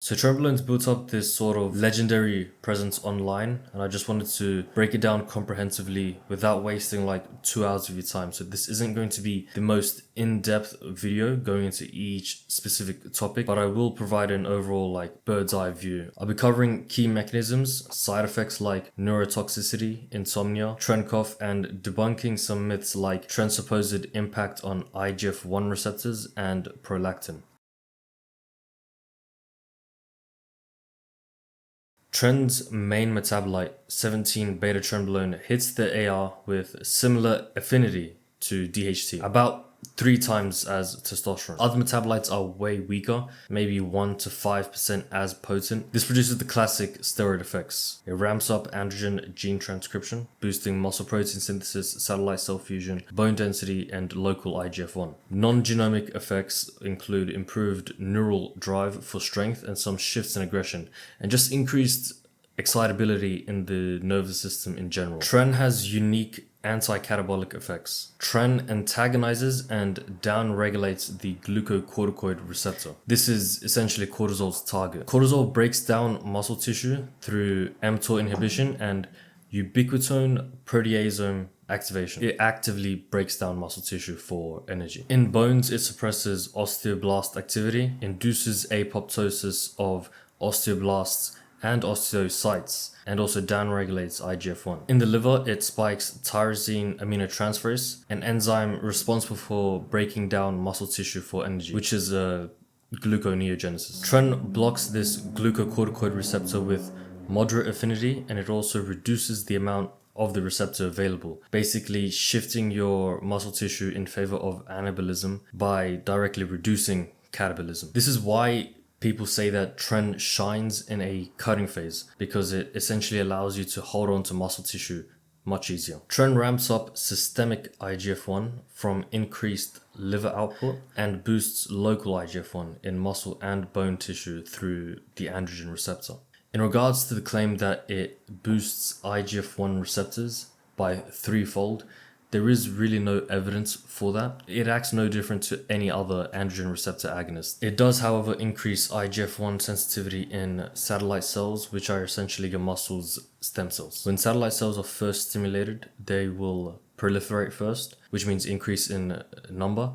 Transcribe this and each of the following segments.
So Trenbolone's built up this sort of legendary presence online, and I just wanted to break it down comprehensively without wasting like 2 hours of your time. So this isn't going to be the most in-depth video going into each specific topic, but I will provide an overall like bird's eye view. I'll be covering key mechanisms, side effects like neurotoxicity, insomnia, tren cough, and debunking some myths like tren's supposed impact on IGF-1 receptors and prolactin. Tren's main metabolite, 17-beta-trenbolone, hits the AR with similar affinity to DHT, about 3 times as testosterone. Other metabolites are way weaker, maybe 1 to 5% as potent. This produces the classic steroid effects. It ramps up androgen gene transcription, boosting muscle protein synthesis, satellite cell fusion, bone density, and local IGF-1. Non-genomic effects include improved neural drive for strength and some shifts in aggression, and just increased excitability in the nervous system in general. Tren has unique anti-catabolic effects. Tren antagonizes and downregulates the glucocorticoid receptor. This is essentially cortisol's target. Cortisol breaks down muscle tissue through mTOR inhibition and ubiquitone proteasome activation. It actively breaks down muscle tissue for energy. In bones, it suppresses osteoblast activity, induces apoptosis of osteoblasts and osteocytes, and also downregulates IGF-1. In the liver, it spikes tyrosine aminotransferase, an enzyme responsible for breaking down muscle tissue for energy, which is gluconeogenesis. Tren blocks this glucocorticoid receptor with moderate affinity, and it also reduces the amount of the receptor available, basically shifting your muscle tissue in favor of anabolism by directly reducing catabolism. This is why people say that tren shines in a cutting phase, because it essentially allows you to hold on to muscle tissue much easier. Tren ramps up systemic IGF-1 from increased liver output and boosts local IGF-1 in muscle and bone tissue through the androgen receptor. In regards to the claim that it boosts IGF-1 receptors by 3-fold, there is really no evidence for that. It acts no different to any other androgen receptor agonist. It does, however, increase IGF-1 sensitivity in satellite cells, which are essentially your muscle's stem cells. When satellite cells are first stimulated, they will proliferate first, which means increase in number.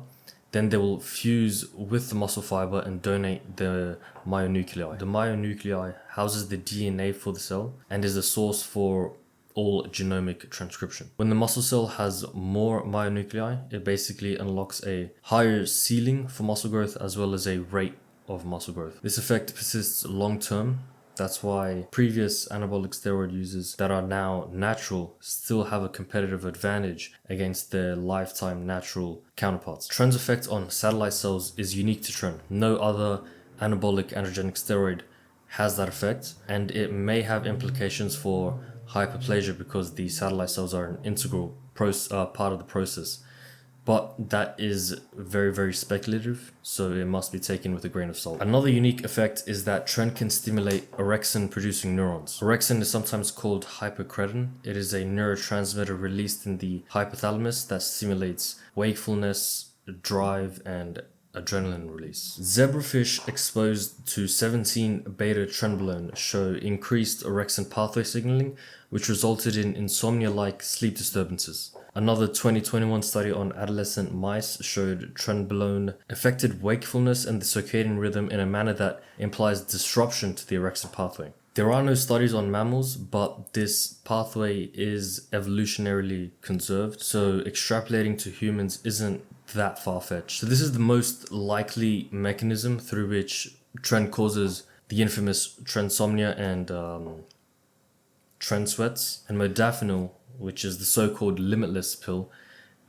Then they will fuse with the muscle fiber and donate the myonuclei. The myonuclei houses the DNA for the cell and is the source for all genomic transcription. When the muscle cell has more myonuclei, it basically unlocks a higher ceiling for muscle growth as well as a rate of muscle growth. This effect persists long term. That's why previous anabolic steroid users that are now natural still have a competitive advantage against their lifetime natural counterparts. Tren's effect on satellite cells is unique to tren. No other anabolic androgenic steroid has that effect, and it may have implications for hyperplasia because the satellite cells are an integral part of the process. But that is very, very speculative, so it must be taken with a grain of salt. Another unique effect is that tren can stimulate orexin-producing neurons. Orexin is sometimes called hypocretin. It is a neurotransmitter released in the hypothalamus that stimulates wakefulness, drive, and adrenaline release. Zebrafish exposed to 17-beta-trenbolone show increased orexin pathway signaling, which resulted in insomnia-like sleep disturbances. Another 2021 study on adolescent mice showed trenbolone affected wakefulness and the circadian rhythm in a manner that implies disruption to the orexin pathway. There are no studies on mammals, but this pathway is evolutionarily conserved, so extrapolating to humans isn't that far-fetched. So this is the most likely mechanism through which tren causes the infamous trensomnia and tren sweats, and modafinil, which is the so-called limitless pill,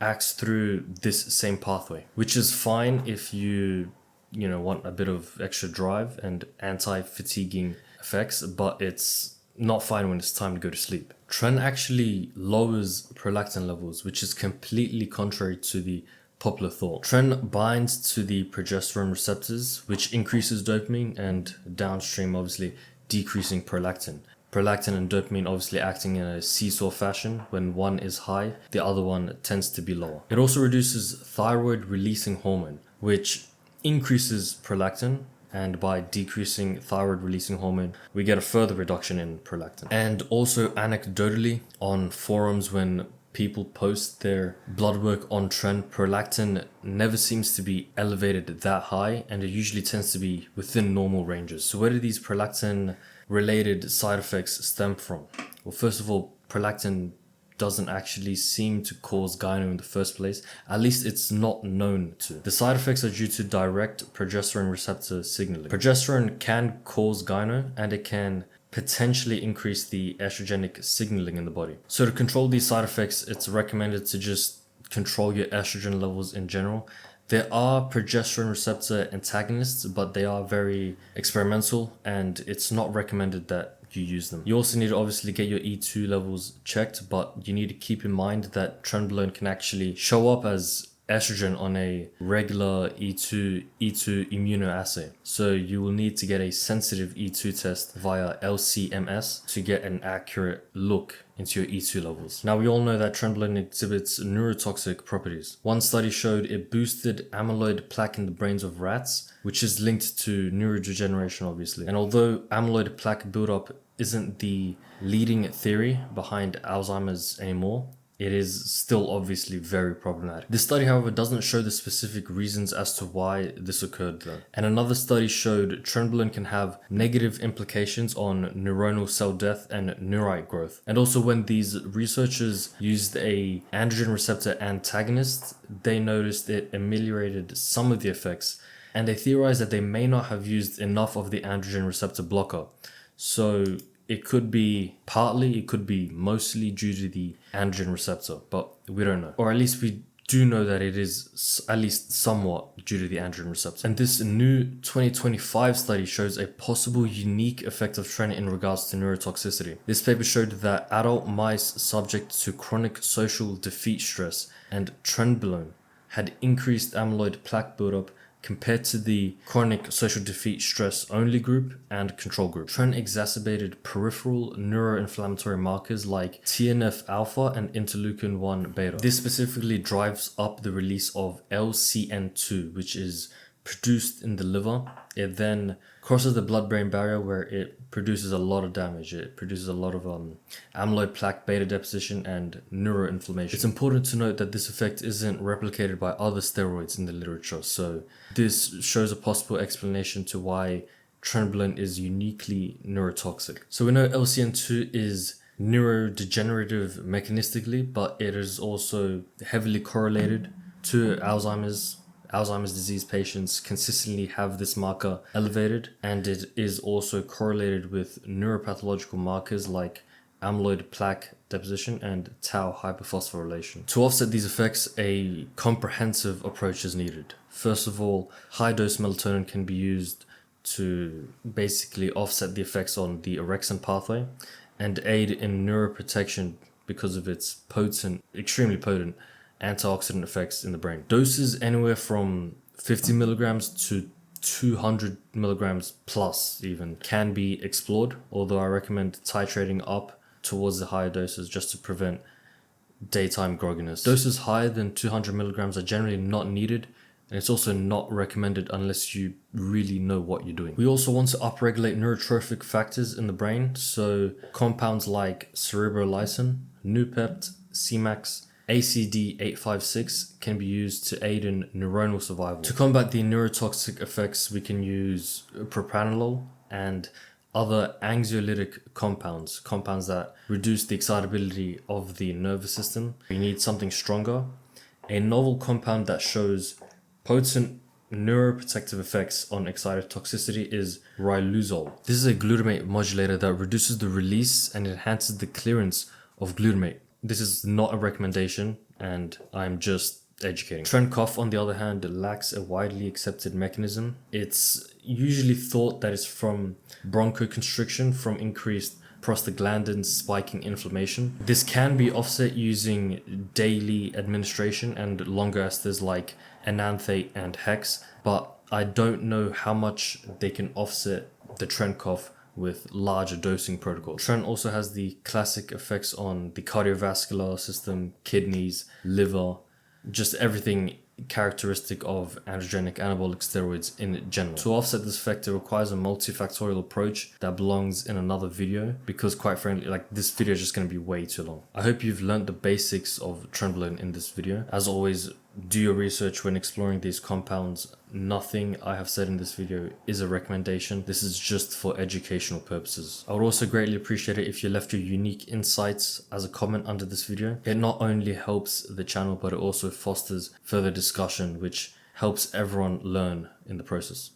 acts through this same pathway, which is fine if you want a bit of extra drive and anti-fatiguing effects, but it's not fine when it's time to go to sleep. Tren actually lowers prolactin levels, which is completely contrary to the popular thought. Tren binds to the progesterone receptors, which increases dopamine and downstream, obviously, decreasing prolactin. Prolactin and dopamine obviously acting in a seesaw fashion. When one is high, the other one tends to be lower. It also reduces thyroid releasing hormone, which increases prolactin and by decreasing thyroid releasing hormone, we get a further reduction in prolactin. And also anecdotally, on forums when people post their blood work on tren, prolactin never seems to be elevated that high, and it usually tends to be within normal ranges. So where do these prolactin related side effects stem from? Well, first of all, prolactin doesn't actually seem to cause gyno in the first place. At least it's not known to. The side effects are due to direct progesterone receptor signaling. Progesterone can cause gyno, and it can potentially increase the estrogenic signaling in the body. So to control these side effects, it's recommended to just control your estrogen levels in general. There are progesterone receptor antagonists, but they are very experimental, and it's not recommended that you use them. You also need to obviously get your E2 levels checked, but you need to keep in mind that Trenbolone can actually show up as estrogen on a regular E2 immunoassay. So you will need to get a sensitive E2 test via LCMS to get an accurate look into your E2 levels. Now, we all know that Trenbolone exhibits neurotoxic properties. One study showed it boosted amyloid plaque in the brains of rats, which is linked to neurodegeneration, obviously. And although amyloid plaque buildup isn't the leading theory behind Alzheimer's anymore, it is still obviously very problematic. This study, however, doesn't show the specific reasons as to why this occurred though. And another study showed Trenbolone can have negative implications on neuronal cell death and neurite growth. And also when these researchers used a androgen receptor antagonist, they noticed it ameliorated some of the effects, and they theorized that they may not have used enough of the androgen receptor blocker. So it could be partly, it could be mostly due to the androgen receptor, but we don't know. Or at least we do know that it is at least somewhat due to the androgen receptor. And this new 2025 study shows a possible unique effect of tren in regards to neurotoxicity. This paper showed that adult mice subject to chronic social defeat stress and Trenbolone had increased amyloid plaque buildup compared to the chronic social defeat stress only group and control group. Tren exacerbated peripheral neuroinflammatory markers like TNF alpha and interleukin 1 beta. This specifically drives up the release of LCN2, which is produced in the liver. It then crosses the blood-brain barrier where it produces a lot of damage. It produces a lot of amyloid plaque beta deposition and neuroinflammation. It's important to note that this effect isn't replicated by other steroids in the literature, so this shows a possible explanation to why Trenbolone is uniquely neurotoxic. So we know LCN2 is neurodegenerative mechanistically, but it is also heavily correlated to Alzheimer's disease patients consistently have this marker elevated, and it is also correlated with neuropathological markers like amyloid plaque deposition and tau hyperphosphorylation. To offset these effects, a comprehensive approach is needed. First of all, high-dose melatonin can be used to basically offset the effects on the orexin pathway and aid in neuroprotection because of its extremely potent antioxidant effects in the brain. Doses anywhere from 50 milligrams to 200 milligrams plus even can be explored, although I recommend titrating up towards the higher doses just to prevent daytime grogginess. Doses higher than 200 milligrams are generally not needed, and it's also not recommended unless you really know what you're doing. We also want to upregulate neurotrophic factors in the brain, so compounds like cerebrolysin, Nupept, Cmax, ACD856 can be used to aid in neuronal survival. To combat the neurotoxic effects, we can use propranolol and other anxiolytic compounds that reduce the excitability of the nervous system. We need something stronger. A novel compound that shows potent neuroprotective effects on excitotoxicity is riluzole. This is a glutamate modulator that reduces the release and enhances the clearance of glutamate. This is not a recommendation, and I'm just educating. Trencoff, on the other hand, lacks a widely accepted mechanism. It's usually thought that it's from bronchoconstriction from increased prostaglandins spiking inflammation. This can be offset using daily administration and longer esters like enanthate and hex, but I don't know how much they can offset the Trencoff with larger dosing protocols. Tren also has the classic effects on the cardiovascular system, kidneys, liver, just everything characteristic of androgenic anabolic steroids in general. To offset this effect, it requires a multifactorial approach that belongs in another video, because quite frankly, like, this video is just going to be way too long. I hope you've learned the basics of Trenbolone in this video. As always, do your research when exploring these compounds. Nothing I have said in this video is a recommendation. This is just for educational purposes. I would also greatly appreciate it if you left your unique insights as a comment under this video. It not only helps the channel, but it also fosters further discussion, which helps everyone learn in the process.